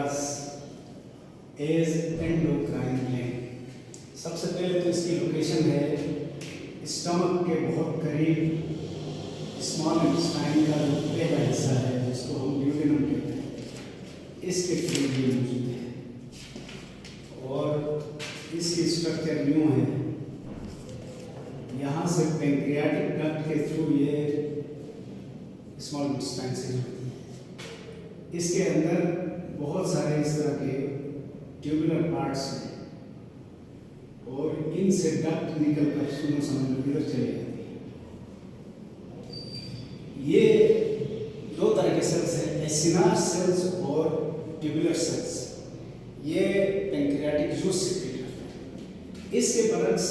Pancreas as endocrine gland. सबसे पहले तो इसकी लोकेशन है स्टमक के बहुत करीब, स्मॉल इंटेस्टाइन का जो पहला हिस्सा है जिसको हम ड्यूडेनम कहते हैं, इसके करीब ये मौजूद है। और इसकी स्ट्रक्चर यूँ है, यहाँ से पैंक्रियाटिक डक्ट के थ्रू ये स्मॉल इंटेस्टाइन से जुड़ती है। इसके अंदर बहुत सारे इस तरह के ट्यूबुलर पार्ट्स हैं और इनसे डक्ट निकल कर सुनो समझ इधर चले जाती है। ये दो तरह के सेल्स हैं, एसिनार सेल्स और ट्यूबुलर सेल्स। ये पैंक्रियाटिक जूस सीक्रेट करते हैं। इसके बरक्स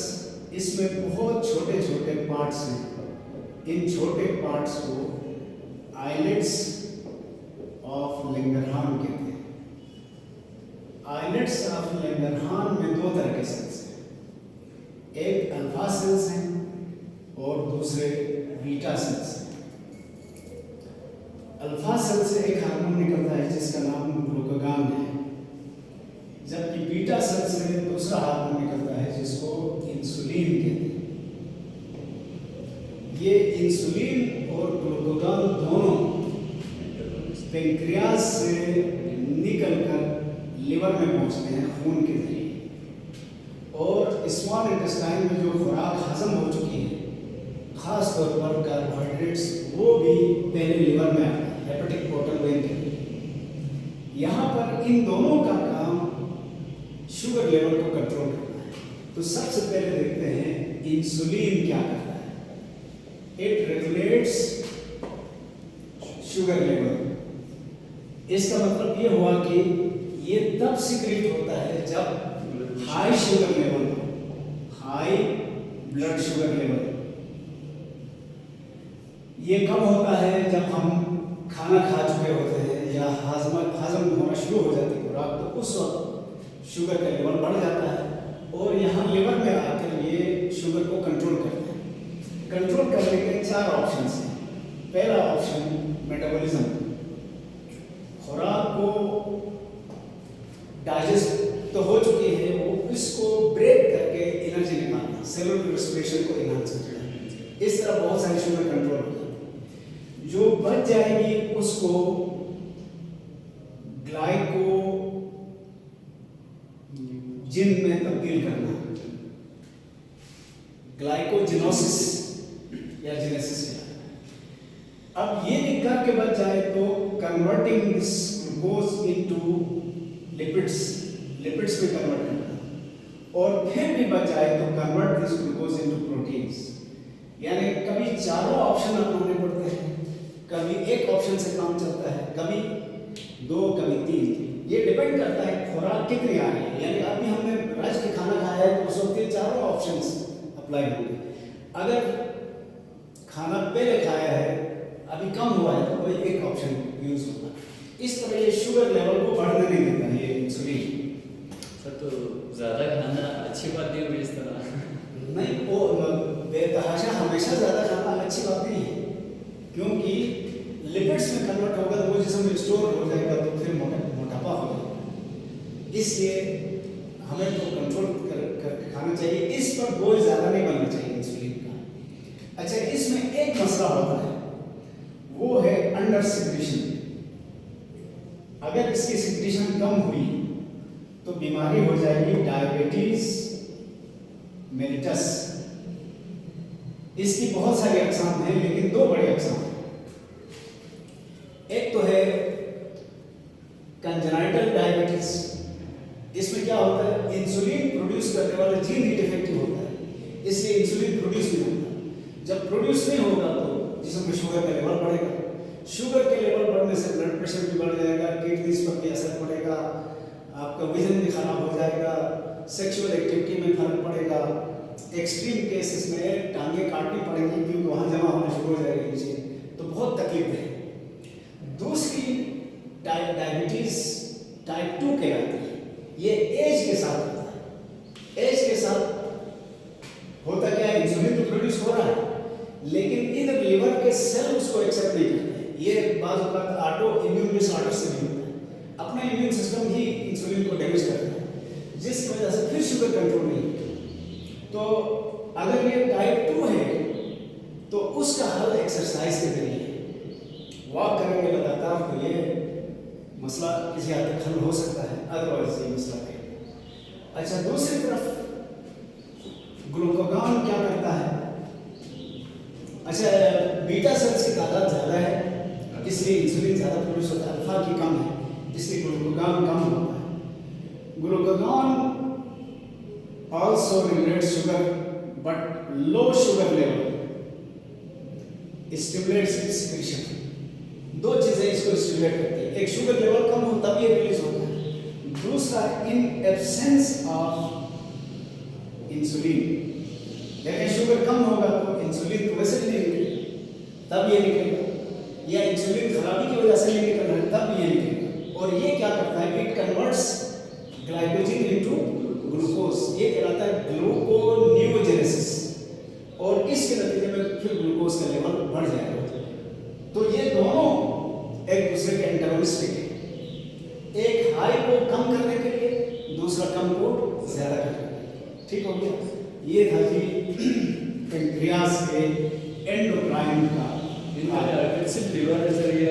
इसमें बहुत छोटे छोटे पार्ट्स हैं। इन छोटे पार्ट्स को आइलेट्स ऑफ लैंगरहान कहते हैं। आइलेट्स ऑफ लैंगरहान में दो तरह के सेल्स हैं, एक अल्फा सेल्स हैं और दूसरे बीटा सेल्स हैं। अल्फा सेल से एक हार्मोन निकलता है जिसका नाम ग्लूकागॉन है, जबकि बीटा सेल से दूसरा हार्मोन निकलता है जिसको इंसुलिन कहते हैं। ये इंसुलिन और ग्लूकागॉन दोनों पैंक्रियाज से निकलकर लिवर में पहुंचते हैं खून के जरिए, और स्मॉल इंटेस्टाइन में जो खुराक हजम हो चुकी है, खास तौर पर कार्बोहाइड्रेट्स, वो भी पहले लिवर में आते हैं, हेपेटिक पोर्टल वेन के। यहाँ पर इन दोनों का काम शुगर लेवल को कंट्रोल करना है। तो सबसे पहले देखते हैं इंसुलिन क्या करता है। It regulates sugar level. इसका मतलब ये हुआ कि ये तब सीक्रेट होता है जब हाई शुगर लेवल हो, हाई ब्लड शुगर लेवल। ये कब होता है? जब हम खाना खा चुके होते हैं या हजम होना शुरू हो जाती है खुराक, तो उस वक्त शुगर का लेवल बढ़ जाता है और यहाँ लिवर में आकर ये शुगर को कंट्रोल करते हैं। कंट्रोल करने के चार ऑप्शन हैं। पहला ऑप्शन मेटाबॉलिज्म, खुराक को डाइजेस्ट तो हो चुकी है, वो इसको ब्रेक करके एनर्जी निकालना, सेलुलर रेस्पिरेशन को एनहांस करना। इस तरह बहुत सारी शुगर कंट्रोल हो जाती है। जो बच जाएगी उसको ग्लाइकोजिन में तब्दील करना, ग्लाइकोजिनोसिस या जेनेसिस। अब ये भी करके बच जाए तो converting this glucose into lipids में कन्वर्ट करना, और फिर भी बच जाए तो convert this glucose into proteins. यानी कभी चारों ऑप्शन अपनाने पड़ते हैं, कभी एक ऑप्शन से काम चलता है, कभी दो, कभी तीन। ये डिपेंड करता है खुराक कितनी आ रही है। यानी अभी हमने रज के खाना खाया है तो उस वक्त ये चारों ऑप्शंस अप्लाई होंगे। अगर खाना पहले खाया है, अभी कम हुआ है, तो वही एक ऑप्शन यूज होगा। इस तरह ये शुगर लेवल को बढ़ने नहीं देता है ये इंसुलिन। सर तो ज़्यादा खाना अच्छी बात नहीं हुई इस तरह? नहीं, वो बेतहाशा हमेशा ज़्यादा खाना अच्छी बात नहीं है, क्योंकि लिपिड्स में कन्वर्ट होगा तो वो जिसम में स्टोर हो जाएगा तो फिर मोटापा होगा। इसलिए हमें तो कंट्रोल कर खाना चाहिए। इस पर बोझ ज़्यादा नहीं बनना चाहिए इंसुलिन का। अच्छा, इसमें एक मसला होता है, वो है अंडर सिक्रीशन। अगर इसकी सिक्रीशन कम हुई तो बीमारी हो जाएगी डायबिटीज मेलिटस। इसकी बहुत सारी अक़साम हैं, लेकिन दो बड़े अक़साम हैं। एक तो है कंजेनाइटल डायबिटीज। इसमें क्या होता है, इंसुलिन प्रोड्यूस करने वाला जीन ही डिफेक्टिव होता है, इसलिए इंसुलिन प्रोड्यूस नहीं होता। जब प्रोड्यूस नहीं होगा तो जिसम में शुगर का लेवल बढ़ेगा। शुगर के लेवल बढ़ने से ब्लड प्रेशर भी बढ़ जाएगा, किडनीज पर भी असर पड़ेगा, आपका विजन भी खराब हो जाएगा, सेक्सुअल एक्टिविटी में फर्क पड़ेगा। एक्सट्रीम केसेस में टांगे काटनी पड़ेंगी क्योंकि वहाँ जमा होना शुरू हो जाएगी नीचे, तो बहुत तकलीफ है। दूसरी डायबिटीज टाइप 2 कहलाती है। ये एज के साथ होता है। एज के साथ होता क्या है, इंसुलिन तो प्रोड्यूस हो रहा है, लेकिन इधर लिवर के सेल उसको एक्सेप्ट नहीं करते। ये बात ऑटो इम्यून डिसऑर्डर से भी होता है। अपना इम्यून सिस्टम ही इंसुलिन को डैमेज करता है, जिसकी वजह से फिर शुगर कंट्रोल नहीं होती। तो अगर ये टाइप 2 है तो उसका हल एक्सरसाइज के जरिए, वॉक करेंगे लगातार तो ये मसला किसी हद तक हल हो सकता है, अदरवाइज ये मसला है। अच्छा, दूसरी तरफ ग्लूकागॉन क्या करता है? अच्छा, बीटा सेल्स की तादाद ज़्यादा है इसलिए इंसुलिन ज़्यादा प्रोड्यूस होता है, अल्फा की कम है इसलिए ग्लूकागॉन कम होता है। Glucagon also regulates sugar but low sugar level stimulates its secretion। दो चीजें इसको स्टिमुलेट करती है, एक शुगर लेवल कम हो तब ये रिलीज होता है, दूसरा इन एब्सेंस ऑफ इंसुलिन। देखें शुगर कम होगा तो इंसुलिन तो वैसे भी नहीं निकलेगा, तब ये निकलेगा, या इंसुलिन खराबी की वजह से नहीं निकल रहा है तब ये निकलेगा। और ये क्या करता है, it converts glycogen into glucose, ये कहलाता है ग्लूकोनियोजेनेसिस, और इसके नतीजे में फिर ग्लूकोज का लेवल बढ़ जाएगा। तो ये दोनों एक दूसरे के एंटागोनिस्टिक है, एक हाई को कम करने के लिए, दूसरा कम को ज्यादा करने के लिए। ठीक हो गया? ये था जी पैंक्रियास के एंडोक्राइन का। इनका सिर्फ लिवर है सर, ये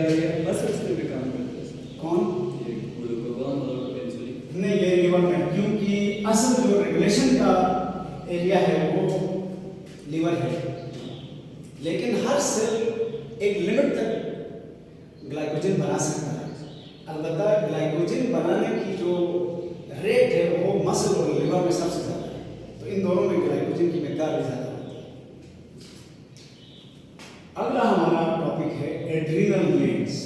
मसल्स पे भी काम करता है। कौन? ये ग्लूकागॉन और इंसुलिन। नहीं, ये लिवर में, क्योंकि असल जो रेगुलेशन का एरिया है वो लिवर है, लेकिन हर सेल एक लिमिट तक ग्लाइकोजन बना सकता है। अलबत्ता ग्लाइकोजन बनाने की जो रेट है वो मसल और लिवर में सबसे ज़्यादा है, तो इन दोनों में ग्लाइकोजन की मिकदार भी ज़्यादा होती है। अगला हमारा टॉपिक है एड्रीनल ग्लैंड्स।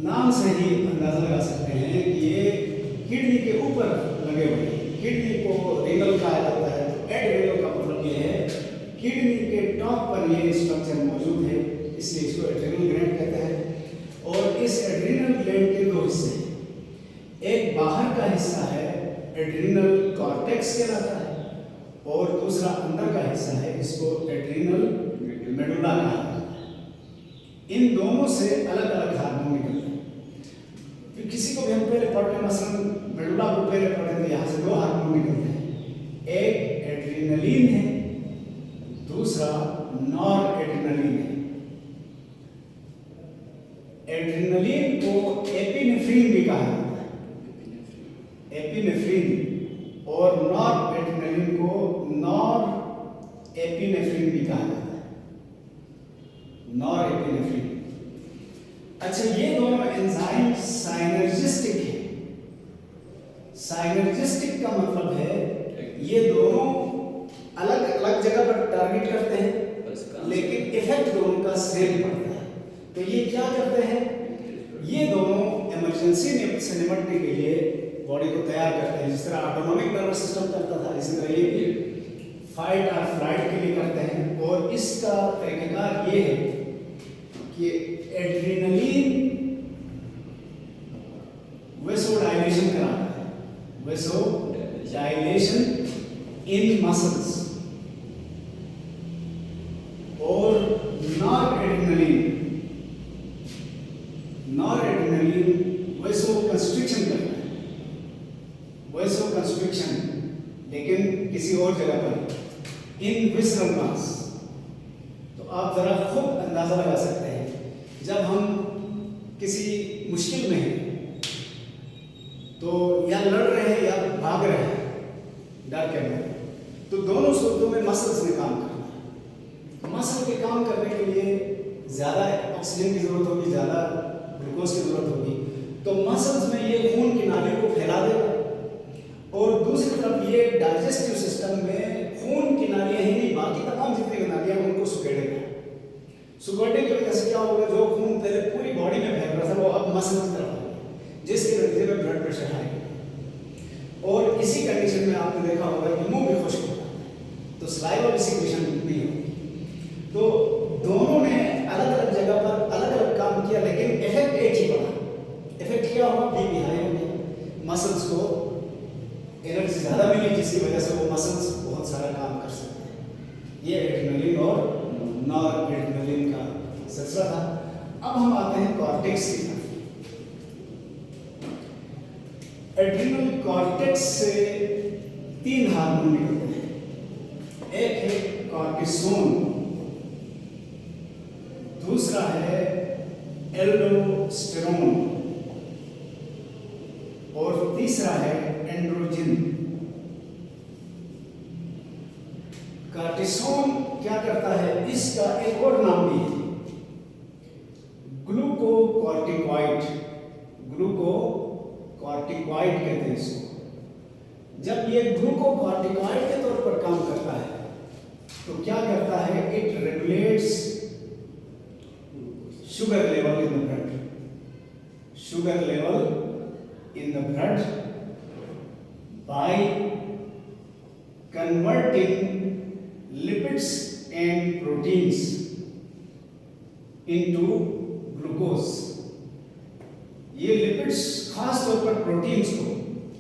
नाम से ही अंदाजा लगा सकते हैं कि ये किडनी के ऊपर लगे हुए हैं, किडनी को रीनल कहा जाता है। तो एड्रीनल का मतलब ये है किडनी के टॉप पर ये स्ट्रक्चर मौजूद है, इसलिए इसको एड्रीनल ग्लैंड कहते हैं। और इस एड्रीनल ग्लैंड के दो हिस्से हैं, एक बाहर का हिस्सा है एड्रीनल कॉर्टेक्स कहलाता है, और दूसरा अंदर का हिस्सा है, इसको एड्रीनल मेडुला कहा जाता है। इन दोनों से अलग अलग हार्मोन निकलते हैं। तो किसी को भी हम पहले पढ़ लें, मसलन मेडुला को पहले पढ़े तो यहाँ से दो हार्मोन निकलते हैं, एक एड्रीनलिन है, दूसरा नॉर एड्रीनलिन है। एड्रीनलिन को एपिनेफ्रीन भी कहा जाता है, एपिनेफ्रीन, और नॉर एड्रीनलिन को नॉर एपिनेफ्रीन भी कहा जाता है, नॉर एपिनेफ्रीन। अच्छा, ये दोनों एंजाइम साइनर्जिस्टिक है। साइनर्जिस्टिक का मतलब है ये दोनों अलग अलग जगह पर टारगेट करते हैं, लेकिन इफेक्ट दोनों का सेम पड़ता है। तो ये क्या करते हैं, ये दोनों इमरजेंसी से निपटने के लिए बॉडी को तैयार करते हैं। जिस तरह ऑटोनॉमिक नर्वस सिस्टम करता था, इसी तरह ये भी फाइट और फ्लाइट के लिए करते हैं। और इसका तरीकेकार ये है कि एड्रीनलिन वेसोडाइलेशन कराता है, वेसोडाइलेशन इन मसल्स, और नॉरएड्रेनालिन वेसोकंस्ट्रिक्शन करता है, वेसोकंस्ट्रिक्शन, लेकिन किसी और जगह पर, इन विसरल मास। तो आप जरा खुद अंदाजा लगा सकते हैं, जब हम किसी मुश्किल में हैं तो या लड़ रहे हैं या भाग रहे हैं डर के अंदर, तो दोनों सूरतों में मसल्स ने काम करना है। मसल के काम करने के लिए ज़्यादा ऑक्सीजन की ज़रूरत होगी, ज़्यादा ग्लूकोज की ज़रूरत होगी, तो मसल्स में ये खून की नालियों को फैला देगा, और दूसरी तरफ ये डाइजेस्टिव सिस्टम में खून की नालियाँ ही नहीं, बाकी तमाम जितनी नालियाँ उनको सुखेड़ेगा। सुखेड़ने की वजह से क्या होगा, जो खून पहले पूरी बॉडी में फैल रहा था वो अब मसल की तरफ आएगा, जिसके नतीजे में ब्लड प्रेशर आएगा। और इसी कंडीशन में आपने देखा होगा कि मुंह भी खुश्क होता है, तो सलाइवा भी सिक्रीशन नहीं होगी। तो दोनों ने अलग अलग जगह पर अलग अलग काम किया, लेकिन इफेक्ट एक ही पड़ा। इफेक्ट क्या हुआ, बीपी हाई हो गया, मसल्स को एनर्जी ज़्यादा मिली, जिसकी वजह से वो मसल्स बहुत सारा काम कर सकते हैं। ये एड्रेनलिन और नॉरएड्रेनालिन का सिलसिला था। अब हम आते हैं कॉर्टेक्स की तरफ। एड्रिनल कॉर्टेक्स से 3 हार्मोन निकलते हैं। एक है कॉर्टिसोन, दूसरा है एल्डोस्टेरोन और तीसरा है एंड्रोजन। कॉर्टिसोन क्या करता है, इसका एक और नाम भी है, ग्लूकोकॉर्टिकॉइड। ग्लूकोकॉर्टिकॉइड कहते हैं इसको। जब ये ग्लूकोकॉर्टिकॉइड के तौर पर काम करता है तो क्या करता है, it regulates sugar level in the blood. Sugar level in the blood by converting lipids and proteins into glucose. ये लिपिड्स खास तौर पर प्रोटीन्स को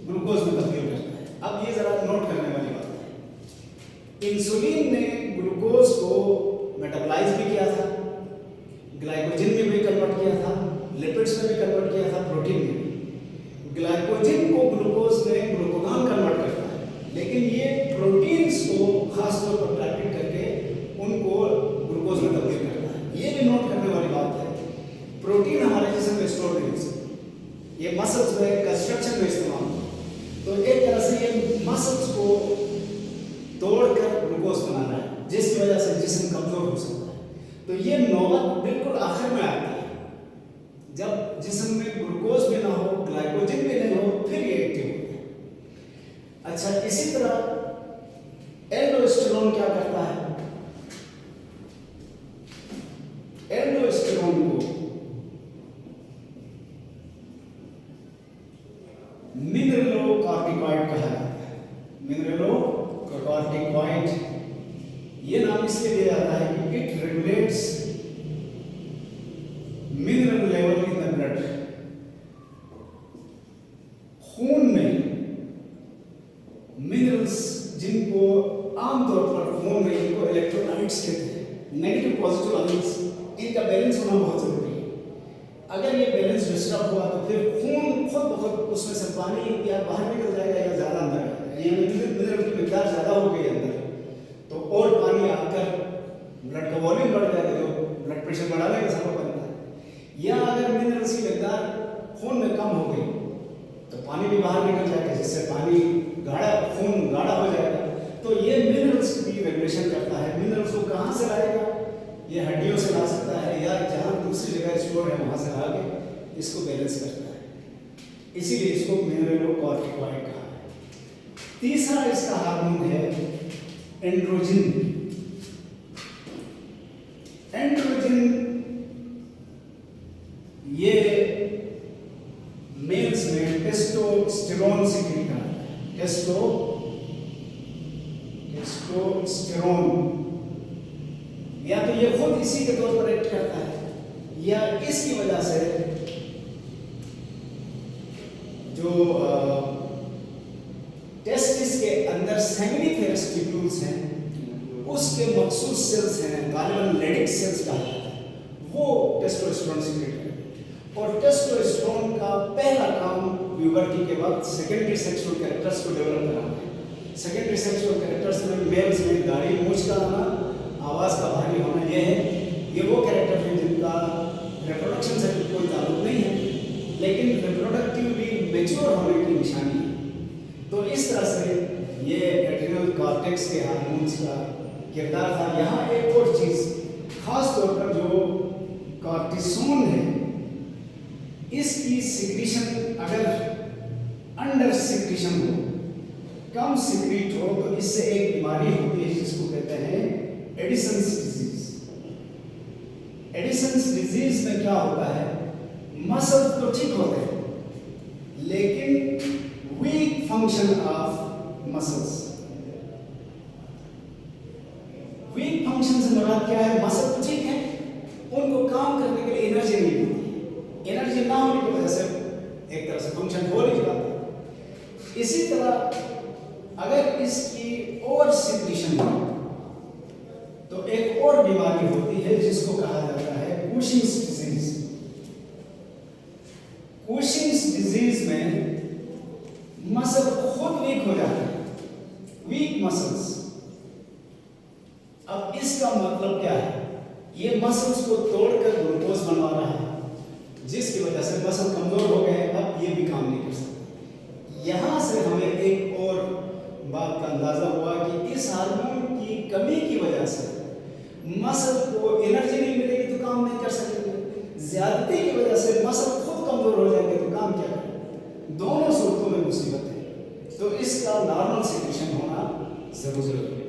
ग्लूकोज में तब्दील करता है। अब ये जरा नोट करने वाली बात है, इंसुलिन ने ग्लूकोज को मेटाबोलाइज भी किया था, ग्लाइकोजन में भी कन्वर्ट किया था, लिपिड्स में भी कन्वर्ट किया था, प्रोटीन में भी। ग्लाइकोजन को ग्लूकोज में ग्लूकोगॉन कन्वर्ट करता है, लेकिन ये प्रोटीन्स को खास तौर पर टारगेट करके उनको ग्लूकोज में तब्दील करता है। ये भी नोट करने वाली बात है, प्रोटीन हमारे जिस्म में स्टोर नहीं हो सकते, ये मसल्स में कंस्ट्रक्शन में इस्तेमाल होता है। तो एक तरह से ये मसल्स को तोड़कर ग्लूकोज बना रहा है, जिसकी वजह से जिस्म कमजोर हो सकता है। तो ये नौबत बिल्कुल आखिर में आती है, जब जिस्म में ग्लूकोज भी ना हो, ग्लाइकोजन भी नहीं हो, फिर ये एक्टिव होता है। अच्छा, इसी तरह एल्डोस्टेरोन क्या करता है, एल्डोस्टेरोन को मिनरलोकॉर्टिकॉइड कहा जाता है। मिनरलोकॉर्टिकॉइड ये नाम इसलिए दिया जाता है कि it regulates mineral level in the blood. खून में मिनरल्स, जिनको आमतौर पर खून में इनको इलेक्ट्रोलाइट्स कहते हैं, नेगेटिव पॉजिटिव आयंस, इनका बैलेंस होना बहुत जरूरी है। अगर ये बैलेंस डिस्टर्ब हुआ तो फिर खून खुद बहुत उसमें से पानी या बाहर निकल जाएगा या ज़्यादा अंदर आएगा, यानी मिनरल की मिकदार ज़्यादा हो गई अंदर तो और पानी आकर ब्लड का वॉल्यूम बढ़ जाएगा, जो ब्लड प्रेशर बढ़ाने का सबब बनता है। या अगर मिनरल्स की मिकदार खून में कम हो गई तो पानी भी बाहर निकल जाएगा, जिससे पानी गाढ़ा, खून गाढ़ा हो जाएगा। तो ये मिनरल्स की रेगुलेशन करता है। मिनरल्स को कहाँ से लाएगा, ये हड्डियों से ला सकता है या जहाँ दूसरी जगह स्टोर है वहाँ से ला के इसको बैलेंस करता है, इसीलिए इसको मिनरलोकॉर्टिकॉइड कहा है। तीसरा इसका हार्मोन है एंड्रोजन। एंड्रोजन ये मेल्स में टेस्टोस्टेरोन सीक्रेट करता है। टेस्टोस्टेरोन या तो ये खुद इसी के तौर पर एक्ट करता है या इसकी वजह से जो टेस्टिस के अंदर सेमिनिफेरस ट्यूब्यूल्स हैं, उसके मखसूस सेल्स हैं, गालिबन लेडिक सेल्स कहा जाता है, वो टेस्टोस्टेरोन सीक्रेट करते हैं। और टेस्टोस्टेरोन का पहला काम प्यूबर्टी के वक्त सेकेंडरी सेक्सुअल कैरेक्टर्स को डेवलप कराना है। सेकेंडरी सेक्सुअल कैरेक्टर्स में मेल्स में दाढ़ी मूंछ का आना, आवाज़ का भारी होना, ये है, ये वो कैरेक्टर हैं जिनका रिप्रोडक्शन से कोई ताल्लुक नहीं है, लेकिन रिप्रोडक्टिवली मैच्योर होने की निशानी है। तो इस तरह से ये एड्रिनल कॉर्टेक्स के हार्मोन्स का किरदार था। यहाँ एक और चीज़ खास तौर पर जो कॉर्टिसोन है, इसकी सिक्रीशन अगर अंडर सिक्रीशन हो, कम सिक्रीट हो, तो इससे एक बीमारी होती है जिसको कहते हैं एडिसन्स डिजीज। एडिसन्स डिजीज में क्या होता है, मसल तो ठीक होते हैं लेकिन weak function of muscles. Weak function से मुराद क्या है, मसल तो ठीक है, उनको काम करने के लिए एनर्जी नहीं मिलती। एनर्जी ना होने की वजह से एक तरह से फंक्शन हो नहीं पाता। इसी तरह अगर इसकी ओवर सिक्रीशन हो तो एक और बीमारी होती है जिसको कहा जाता है कुशिंग्स डिजीज। कुशिंग्स डिजीज में मसल खुद वीक हो जाते हैं, वीक मसल्स। अब इसका मतलब क्या है? ये मसल्स को तोड़कर ग्लूकोज बनवा रहा है, जिसकी वजह से मसल कमजोर हो गए, अब ये भी काम नहीं कर सकते। यहां से हमें एक और बात का अंदाजा हुआ कि इस हार्मोन की कमी की वजह से मसल को एनर्जी नहीं मिलेगी तो काम नहीं कर सकेंगे, ज्यादती की वजह से मसल खुद कमजोर हो जाएंगे तो काम क्या करें? दोनों सूरतों में मुसीबत है। तो इसका नॉर्मल सिचुएशन होना जरूरी है।